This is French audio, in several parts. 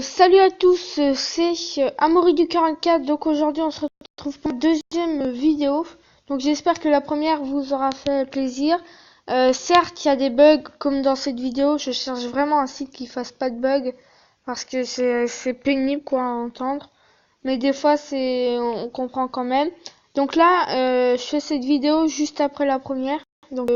Salut à tous, c'est Amaury du 44. Donc aujourd'hui on se retrouve pour la deuxième vidéo. Donc j'espère que la première vous aura fait plaisir. Certes, il y a des bugs comme dans cette vidéo. Je cherche vraiment un site qui fasse pas de bugs parce que c'est pénible quoi à entendre. Mais des fois on comprend quand même. Donc là, je fais cette vidéo juste après la première. Donc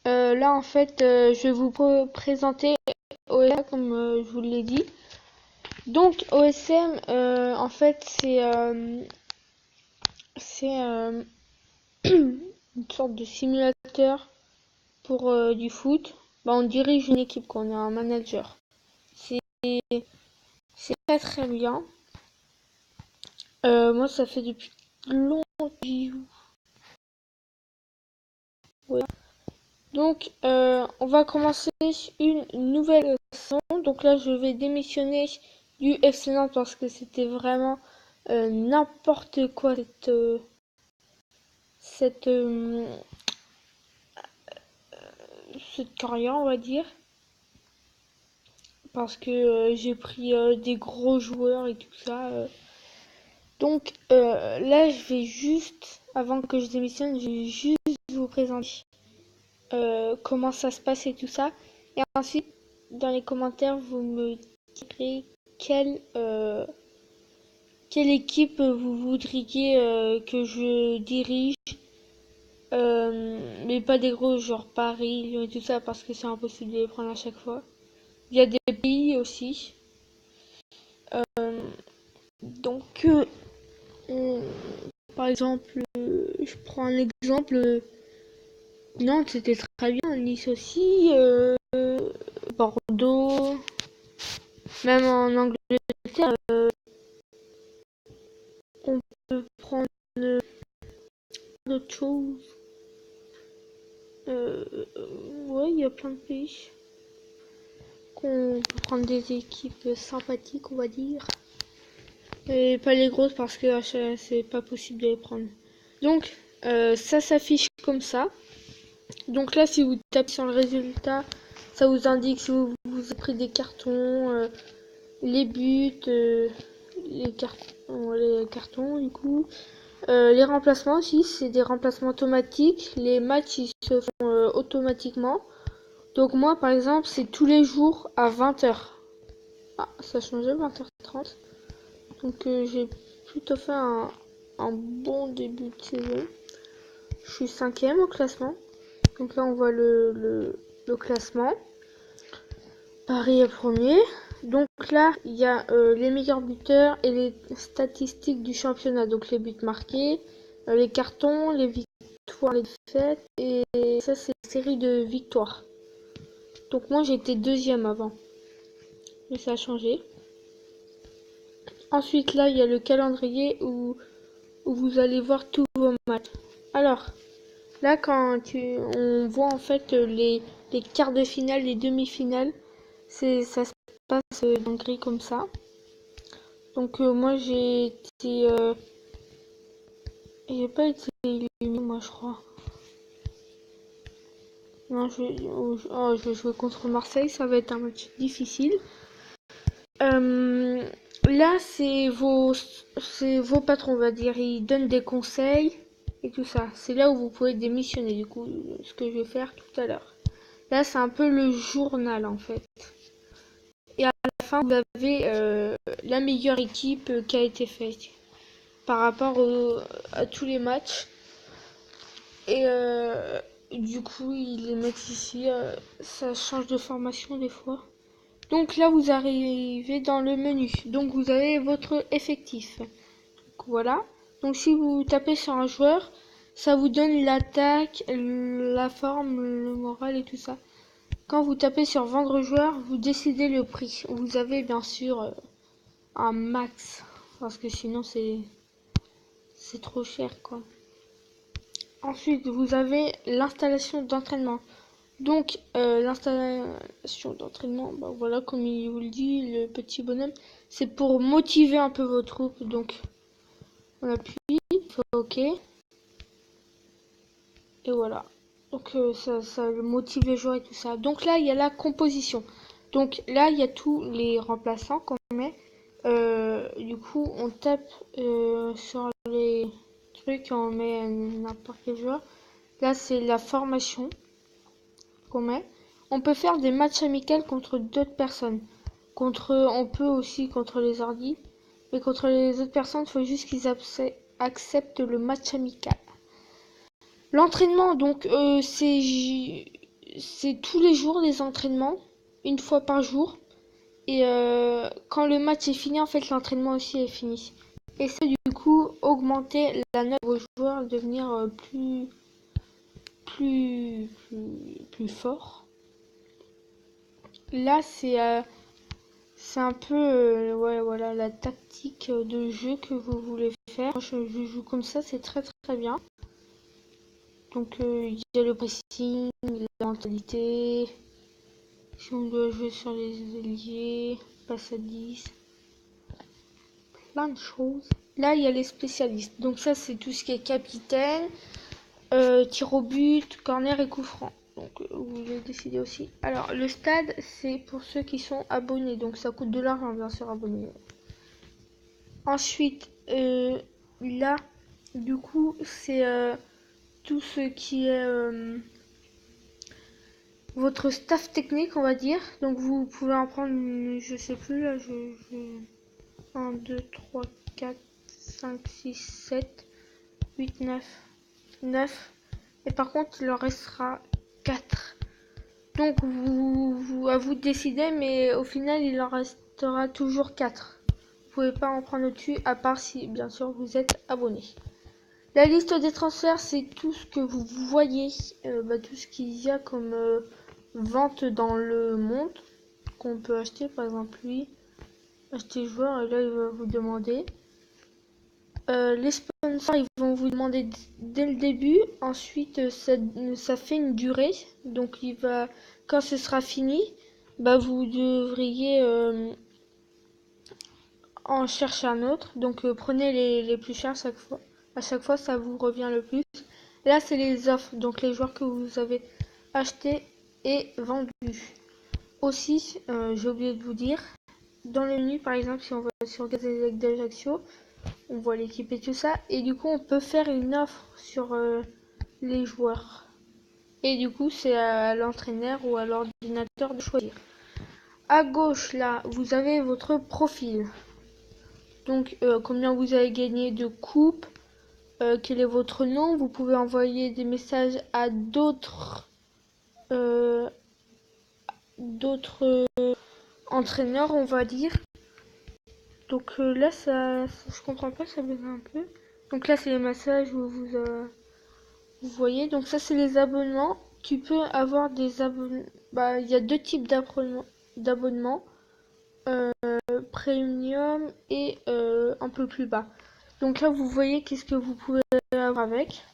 là en fait, je vais vous présenter OSM comme je vous l'ai dit. Donc OSM, en fait, c'est une sorte de simulateur pour du foot. Bah, on dirige une équipe, qu'on est un manager. C'est très très bien. Moi, ça fait depuis longtemps que j'y joue. Ouais. Donc, on va commencer une nouvelle saison. Donc là, je vais démissionner du FC Nantes parce que c'était vraiment n'importe quoi cette carrière, on va dire, parce que j'ai pris des gros joueurs et tout ça. Donc là, je vais juste, avant que je démissionne, je vais juste vous présenter comment ça se passe et tout ça. Et ensuite, dans les commentaires, vous me direz quelle équipe vous voudriez que je dirige. Mais pas des gros genre Paris, Lyon et tout ça parce que c'est impossible de les prendre à chaque fois. Il y a des pays aussi. Donc, par exemple, je prends un exemple. Nantes, c'était très bien. Nice aussi. Bordeaux. Même en Angleterre, on peut prendre d'autres choses. Ouais, il y a plein de pays. Qu'on peut prendre des équipes sympathiques, on va dire. Et pas les grosses parce que c'est pas possible de les prendre. Donc, ça s'affiche comme ça. Donc là, si vous tapez sur le résultat, ça vous indique si vous avez pris des cartons, les buts, les cartons du coup. Les remplacements aussi, c'est des remplacements automatiques. Les matchs, ils se font automatiquement. Donc moi, par exemple, c'est tous les jours à 20h. Ah, ça a changé, 20h30. Donc j'ai plutôt fait un bon début de saison. Je suis 5ème au classement. Donc là on voit le classement. Paris est premier. Donc là il y a les meilleurs buteurs et les statistiques du championnat. Donc les buts marqués, les cartons, les victoires, les défaites. Et ça c'est une série de victoires. Donc moi j'étais 2ème avant. Mais ça a changé. Ensuite là il y a le calendrier où vous allez voir tous vos matchs. Alors, là, on voit en fait les quarts de finale, les demi-finales, ça se passe dans le gris comme ça. Donc moi j'ai pas été éliminé, moi je crois. Non, je vais jouer contre Marseille, ça va être un match difficile. Là, c'est vos patrons, on va dire, ils donnent des conseils et tout ça. C'est là où vous pouvez démissionner, du coup, ce que je vais faire tout à l'heure. Là, c'est un peu le journal, en fait. Et à la fin, vous avez la meilleure équipe qui a été faite par rapport à tous les matchs. Et du coup, ils les mettent ici. Ça change de formation des fois. Donc là, vous arrivez dans le menu. Donc vous avez votre effectif. Donc, voilà. Donc si vous tapez sur un joueur, ça vous donne l'attaque, la forme, le moral et tout ça. Quand vous tapez sur vendre joueur, vous décidez le prix. Vous avez bien sûr un max. Parce que sinon c'est trop cher quoi. Ensuite, vous avez l'installation d'entraînement. Donc, l'installation d'entraînement, bah voilà, comme il vous le dit, le petit bonhomme, c'est pour motiver un peu vos troupes. Donc, on appuie, OK. Et voilà. Donc, ça motive les joueurs et tout ça. Donc là, il y a la composition. Donc là, il y a tous les remplaçants qu'on met. Du coup, on tape sur les trucs et on met n'importe quel joueur. Là, c'est la formation qu'on met. On peut faire des matchs amicaux contre d'autres personnes. On peut aussi contre les ordis. Mais contre les autres personnes, il faut juste qu'ils acceptent le match amical. L'entraînement, donc, c'est tous les jours des entraînements, une fois par jour. Et quand le match est fini, en fait, l'entraînement aussi est fini. Et ça, du coup, augmenter la note de vos joueurs, devenir plus fort. Là, c'est un peu ouais, voilà, la tactique de jeu que vous voulez faire. Moi, je joue comme ça, c'est très très bien. Donc, il y a le pressing, la mentalité. Si on doit jouer sur les ailiers, passe à 10. Plein de choses. Là, il y a les spécialistes. Donc ça, c'est tout ce qui est capitaine, tir au but, corner et coup franc. Donc vous avez décidé aussi. Alors, le stade, c'est pour ceux qui sont abonnés. Donc ça coûte de l'argent, bien sûr, abonné. Ensuite, là, du coup, c'est tout ce qui est votre staff technique, on va dire. Donc vous pouvez en prendre, je sais plus, là, 1, 2, 3, 4, 5, 6, 7, 8, 9. Et par contre, il en restera 4. Donc, à vous de décider, mais au final, il en restera toujours 4. Vous pouvez pas en prendre au-dessus, à part si, bien sûr, vous êtes abonné. La liste des transferts, c'est tout ce que vous voyez, tout ce qu'il y a comme vente dans le monde, qu'on peut acheter, par exemple, lui, acheter joueur, et là, il va vous demander. Les sponsors, ils vont vous demander dès le début. Ensuite, ça fait une durée. Donc, quand ce sera fini, vous devriez en chercher un autre. Donc, prenez les plus chers chaque fois. À chaque fois, ça vous revient le plus. Là, c'est les offres. Donc, les joueurs que vous avez achetés et vendus. Aussi, j'ai oublié de vous dire, dans le menu, par exemple, si on va sur Gazelle d'Ajaccio, on voit l'équipe et tout ça, et du coup on peut faire une offre sur les joueurs, et du coup c'est à l'entraîneur ou à l'ordinateur de choisir. À gauche là, vous avez votre profil, donc combien vous avez gagné de coupes, quel est votre nom. Vous pouvez envoyer des messages à d'autres entraîneurs, on va dire. Donc là, je comprends pas, ça bug un peu. Donc là, c'est les messages où vous voyez. Donc ça, c'est les abonnements. Tu peux avoir des abonnements. Il y a deux types d'abonnements. Premium et un peu plus bas. Donc là, vous voyez qu'est-ce que vous pouvez avoir avec.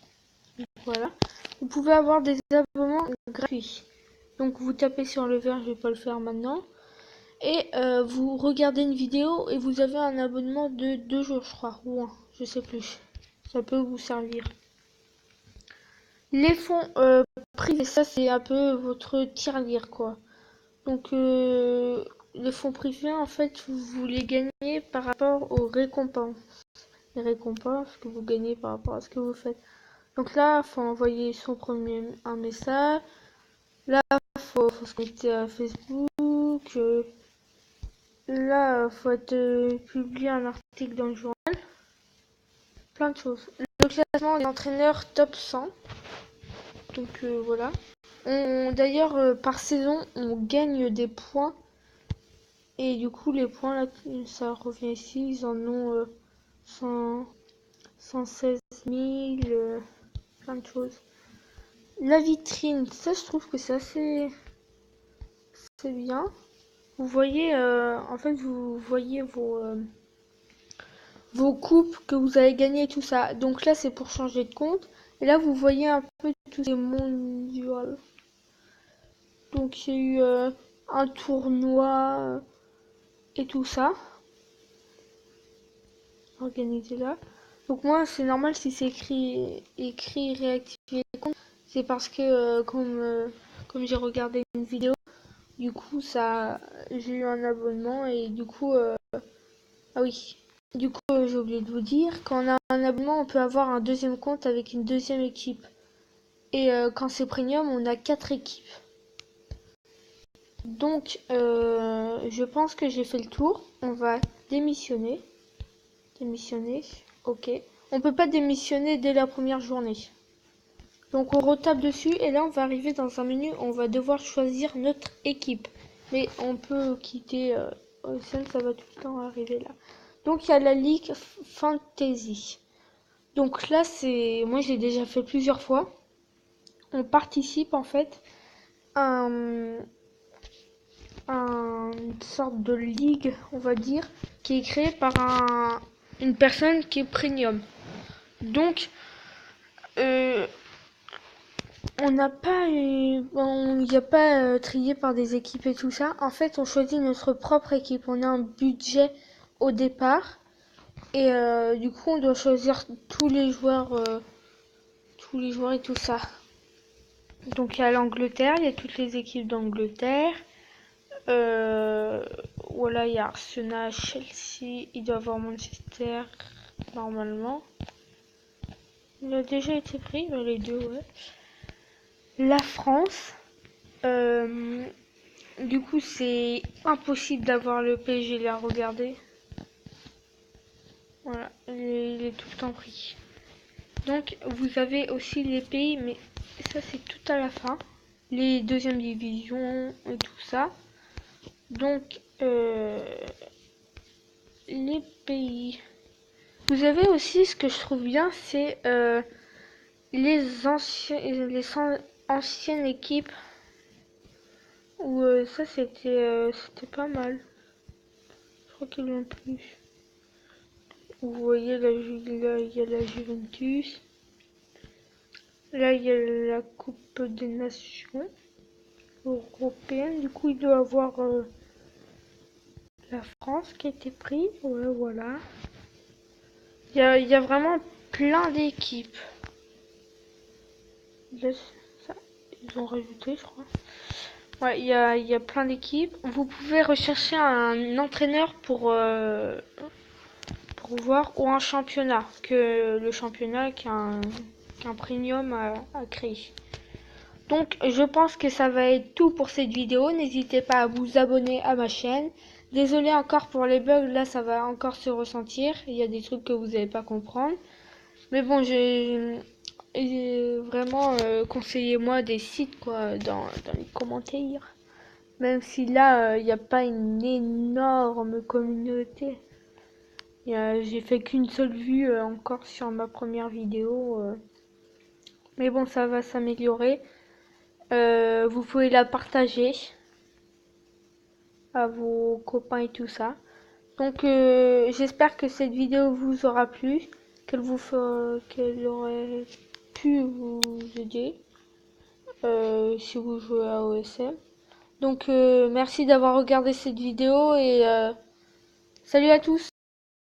Voilà. Vous pouvez avoir des abonnements gratuits. Donc vous tapez sur le vert, je vais pas le faire maintenant. Et vous regardez une vidéo et vous avez un abonnement de 2 jours, je crois, ou 1, je sais plus. Ça peut vous servir. Les fonds privés, ça c'est un peu votre tirelire, quoi. Donc les fonds privés, en fait, vous les gagnez par rapport aux récompenses. Les récompenses que vous gagnez par rapport à ce que vous faites. Donc là, il faut envoyer un message. Là, faut se connecter à Facebook. Là, faut publier un article dans le journal. Plein de choses. Le classement des entraîneurs top 100. Donc voilà. D'ailleurs, par saison, on gagne des points. Et du coup, les points, là, ça revient ici. Ils en ont 116 000. Plein de choses. La vitrine, ça, je trouve que c'est assez... C'est bien. Vous voyez, en fait, vous voyez vos coupes que vous avez gagnées, tout ça. Donc là, c'est pour changer de compte. Et là, vous voyez un peu tous les mondiaux. Donc il y a eu un tournoi et tout ça. Organisé là. Donc moi, c'est normal si c'est écrit réactiver les comptes. C'est parce que comme j'ai regardé une vidéo Du coup, ça, j'ai eu un abonnement et du coup, ah oui. Du coup, j'ai oublié de vous dire, quand on a un abonnement, on peut avoir un deuxième compte avec une deuxième équipe. Et quand c'est premium, on a 4 équipes. Donc, je pense que j'ai fait le tour. On va démissionner. Démissionner, ok. On peut pas démissionner dès la première journée. Donc on retape dessus et là on va arriver dans un menu, on va devoir choisir notre équipe. Mais on peut quitter OSM, ça va tout le temps arriver là. Donc il y a la Ligue Fantasy. Donc là c'est, moi j'ai déjà fait plusieurs fois. On participe en fait à une sorte de ligue, on va dire, qui est créée par une personne qui est premium. Donc on n'a pas, il n'y a pas trié par des équipes et tout ça. En fait, on choisit notre propre équipe. On a un budget au départ et du coup, on doit choisir tous les joueurs et tout ça. Donc il y a l'Angleterre, il y a toutes les équipes d'Angleterre. Voilà, il y a Arsenal, Chelsea, il doit y avoir Manchester normalement. Il a déjà été pris, les deux, ouais. La France. Du coup, c'est impossible d'avoir le PSG à regarder. Voilà, il est tout le temps pris. Donc, vous avez aussi les pays, mais ça, c'est tout à la fin. Les deuxièmes divisions et tout ça. Donc, les pays. Vous avez aussi, ce que je trouve bien, c'est les anciennes équipes. Où ça, c'était pas mal. Je crois qu'ils l'ont plus. Vous voyez, là, il y a la Juventus. Là, il y a la Coupe des Nations européenne. Du coup, il doit y avoir la France qui a été prise. Ouais, voilà. Il y a vraiment plein d'équipes. Ça, ils ont rajouté, je crois. Ouais, il y a plein d'équipes. Vous pouvez rechercher un entraîneur pour voir, ou un championnat, que le championnat qu'un premium a créé. Donc je pense que ça va être tout pour cette vidéo. N'hésitez pas à vous abonner à ma chaîne. Désolé encore pour les bugs, là ça va encore se ressentir. Il y a des trucs que vous n'allez pas comprendre. Mais bon, j'ai vraiment conseillez-moi des sites quoi dans les commentaires. Même si là il n'y a pas une énorme communauté. J'ai fait qu'une seule vue encore sur ma première vidéo. Mais bon, ça va s'améliorer. Vous pouvez la partager à vos copains et tout ça. Donc j'espère que cette vidéo vous aura plu, qu'elle aurait pu vous aider si vous jouez à OSM. Donc merci d'avoir regardé cette vidéo et salut à tous.